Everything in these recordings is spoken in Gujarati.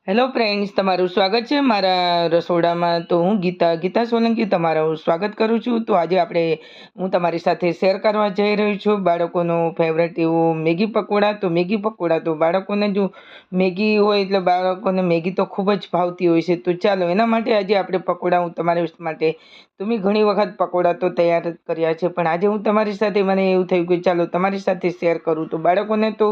હેલો ફ્રેન્ડ્સ, તમારું સ્વાગત છે મારા રસોડામાં. તો હું ગીતા સોલંકી તમારું સ્વાગત કરું છું. તો આજે હું તમારી સાથે શેર કરવા જઈ રહી છું બાળકોનું ફેવરેટ એવું મેગી પકોડા. તો મેગી પકોડા તો બાળકોને જો મેગી હોય એટલે બાળકોને મેગી તો ખૂબ જ ભાવતી હોય છે. તો ચાલો એના માટે આજે આપણે પકોડા હું તમારી માટે મેં ઘણી વખત પકોડા તો તૈયાર જ કર્યા છે, પણ આજે હું તમારી સાથે મને એવું થયું કે ચાલો તમારી સાથે શેર કરું. તો બાળકોને તો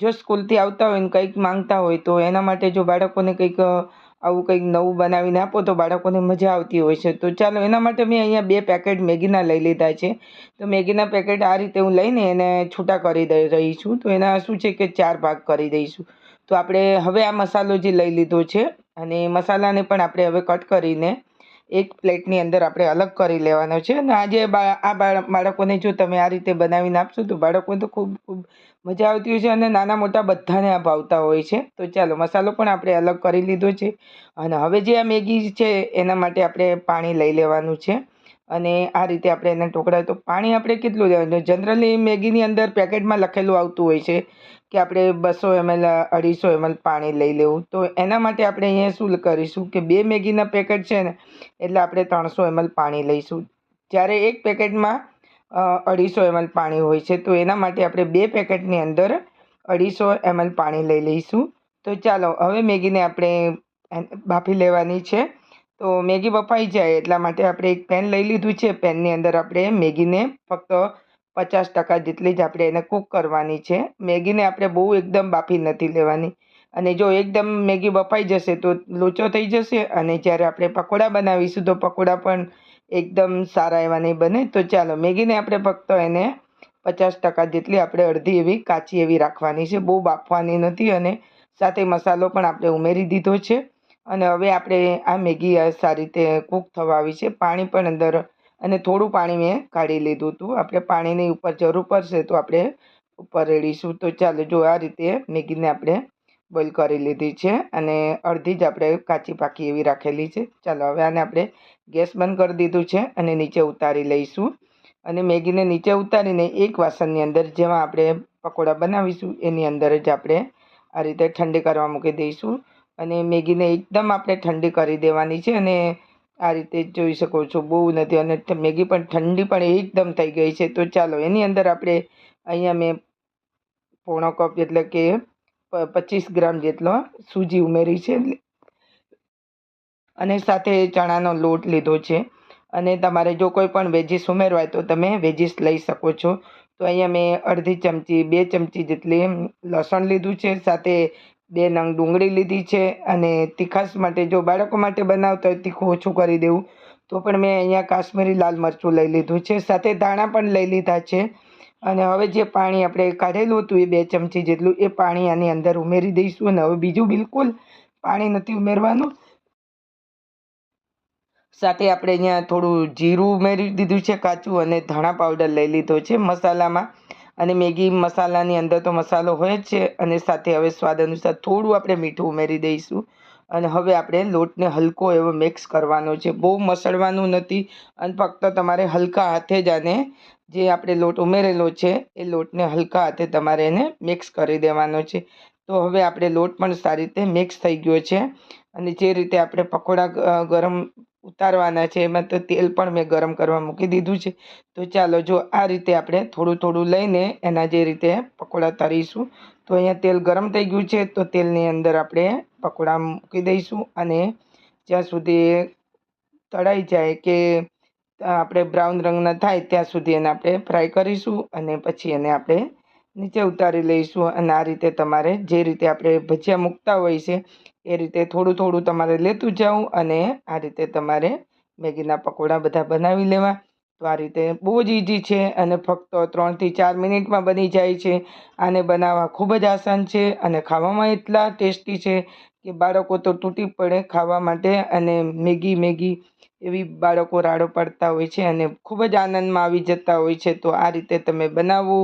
જો સ્કૂલથી આવતા હોય ને કંઈક માંગતા હોય તો એના માટે જો બાળકોને કંઈક આવું કંઈક નવું બનાવીને આપો તો બાળકોને મજા આવતી હોય છે. તો ચાલો એના માટે મેં અહીંયા 2 પેકેટ મેગીના લઈ લીધા છે. તો મેગીના પેકેટ આ રીતે હું લઈને એને છૂટા કરી દઈ રહી છું. તો એના શું છે કે 4 ભાગ કરી દઈશું. તો આપણે હવે આ મસાલો જે લઈ લીધો છે અને મસાલાને પણ આપણે હવે કટ કરીને એક પ્લેટની અંદર આપણે અલગ કરી લેવાનો છે. અને આજે બાળકોને જો તમે આ રીતે બનાવીને આપશો તો બાળકોને તો ખૂબ ખૂબ મજા આવતી હોય છે અને નાના મોટા બધાને આ ભાવતા હોય છે. તો ચાલો મસાલો પણ આપણે અલગ કરી લીધો છે. અને હવે જે આ મેગી છે એના માટે આપણે પાણી લઈ લેવાનું છે અને આ રીતે આપણે એના ટુકડા. તો પાણી આપણે કેટલું લેવાનું? જનરલી મેગીની અંદર પેકેટમાં લખેલું આવતું હોય છે કે આપણે 200 ml 250 ml પાણી લઈ લેવું. તો એના માટે આપણે અહીંયા શું કરીશું કે 2 મેગીના પેકેટ છે ને એટલે આપણે 300 ml પાણી લઈશું. જ્યારે એક પેકેટમાં 250 ml પાણી હોય છે, તો એના માટે આપણે 2 પેકેટની અંદર 250 ml પાણી લઈ લઈશું. તો ચાલો હવે મેગીને આપણે બાફી લેવાની છે. તો મેગી બફાઈ જાય એટલા માટે આપણે એક પેન લઈ લીધું છે. પેનની અંદર આપણે મેગીને ફક્ત 50% જેટલી જ આપણે એને કૂક કરવાની છે. મેગીને આપણે બહુ એકદમ બાફી નથી લેવાની. અને જો એકદમ મેગી બફાઈ જશે તો લોચો થઈ જશે અને જ્યારે આપણે પકોડા બનાવીશું તો પકોડા પણ એકદમ સારા એવા નહીં બને. તો ચાલો મેગીને આપણે ફક્ત એને 50% જેટલી આપણે અડધી એવી કાચી એવી રાખવાની છે, બહુ બાફવાની નથી. અને સાથે મસાલો પણ આપણે ઉમેરી દીધો છે. અને હવે આપણે આ મેગી સારી રીતે કૂક થવા આવી છે. પાણી પણ અંદર અને થોડું પાણી મેં કાઢી લીધું હતું. આપણે પાણીની ઉપર જરૂર પડશે તો આપણે ઉપર રેડીશું. તો ચાલો જો આ રીતે મેગીને આપણે બોઇલ કરી લીધી છે અને અડધી જ આપણે કાચી પાકી એવી રાખેલી છે. ચાલો હવે આને આપણે ગેસ બંધ કરી દીધું છે અને નીચે ઉતારી લઈશું. અને મેગીને નીચે ઉતારીને એક વાસણની અંદર જેમાં આપણે પકોડા બનાવીશું એની અંદર જ આપણે આ રીતે ઠંડી કરવા મૂકી દઈશું. અને મેગીને એકદમ આપણે ઠંડી કરી દેવાની છે. અને આ રીતે જોઈ શકો છો બહુ નથી અને મેગી પણ ઠંડી પણ એકદમ થઈ ગઈ છે. તો ચાલો એની અંદર આપણે અહીંયા મેં પોણો કપ એટલે કે 25 ગ્રામ જેટલો સૂજી ઉમેરી છે અને સાથે ચણાનો લોટ લીધો છે. અને તમારે જો કોઈ પણ વેજીસ ઉમેરવા હોય તો તમે વેજીસ લઈ શકો છો. તો અહીંયા મેં અડધી ચમચી 2 ચમચી જેટલી લસણ લીધું છે, સાથે 2 નંગ ડુંગળી લીધી છે. અને તીખાશ માટે જો બાળકો માટે બનાવતા હોય તીખું ઓછું કરી દેવું તો પણ મેં અહીંયા કાશ્મીરી લાલ મરચું લઈ લીધું છે, સાથે ધાણા પણ લઈ લીધા છે. અને હવે જે પાણી આપણે કાઢેલું હતું એ 2 ચમચી જેટલું એ પાણી આની અંદર ઉમેરી દઈશું. અને હવે બીજું બિલકુલ પાણી નથી ઉમેરવાનું. સાથે આપણે અહીંયા થોડું જીરું ઉમેરી દીધું છે કાચું, અને ધાણા પાવડર લઈ લીધો છે મસાલામાં. અને મેગી મસાલાની અંદર તો મસાલો હોય જ છે. અને સાથે હવે સ્વાદ અનુસાર થોડું આપણે મીઠું ઉમેરી દઈશું. અને હવે આપણે લોટને હલકો એવો મિક્સ કરવાનો છે, બહુ મસળવાનું નથી. અને ફક્ત તમારે હલકા હાથે જ આને જે આપણે લોટ ઉમેરેલો છે એ લોટને હલકા હાથે તમારે એને મિક્સ કરી દેવાનો છે. તો હવે આપણે લોટ પણ સારી રીતે મિક્સ થઈ ગયો છે. અને જે રીતે આપણે પકોડા ગરમ ઉતારવાના છે એમાં તો તેલ પણ મેં ગરમ કરવા મૂકી દીધું છે. તો ચાલો જો આ રીતે આપણે થોડું થોડું લઈને એના જે રીતે પકોડા તળીશું. તો અહીંયા તેલ ગરમ થઈ ગયું છે. તો તેલની અંદર આપણે પકોડા મૂકી દઈશું અને જ્યાં સુધી તળાઈ જાય કે આપણે બ્રાઉન રંગના થાય ત્યાં સુધી એને આપણે ફ્રાય કરીશું. અને પછી એને આપણે નીચે ઉતારી લઈશું. અને આ રીતે તમારે જે રીતે આપણે ભજીયા મૂકતા હોય છે એ રીતે થોડું થોડું તમારે લેતું જાવું અને આ રીતે તમારે મેગીના પકોડા બધા બનાવી લેવા. તો આ રીતે બહુ જ ઇઝી છે અને ફક્ત 3 થી 4 મિનિટમાં બની જાય છે. આને બનાવવા ખૂબ જ આસાન છે અને ખાવામાં એટલા ટેસ્ટી છે કે બાળકો તો તૂટી પડે ખાવા માટે. અને મેગી એવી બાળકો રાડો પાડતા હોય છે અને ખૂબ જ આનંદમાં આવી જતા હોય છે. તો આ રીતે તમે બનાવો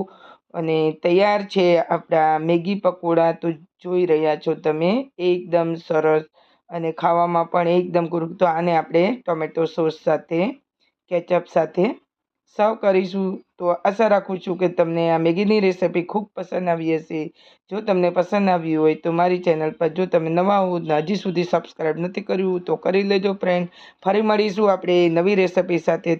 અને તૈયાર છે આપણા મેગી પકોડા. તો જોઈ રહ્યા છો તમે એકદમ સરસ અને ખાવામાં પણ એકદમ ગુડ. તો આને આપણે ટોમેટો સોસ સાથે કેચઅપ સાથે સર્વ કરીશું. તો આશા રાખું છું કે તમને આ મેગીની રેસિપી ખૂબ પસંદ આવી હશે. જો તમને પસંદ આવી હોય તો મારી ચેનલ પર જો તમે નવા હો ને હજી સુધી સબસ્ક્રાઈબ નથી કર્યું તો કરી લેજો ફ્રેન્ડ. ફરી મળીશું આપણે નવી રેસિપી સાથે.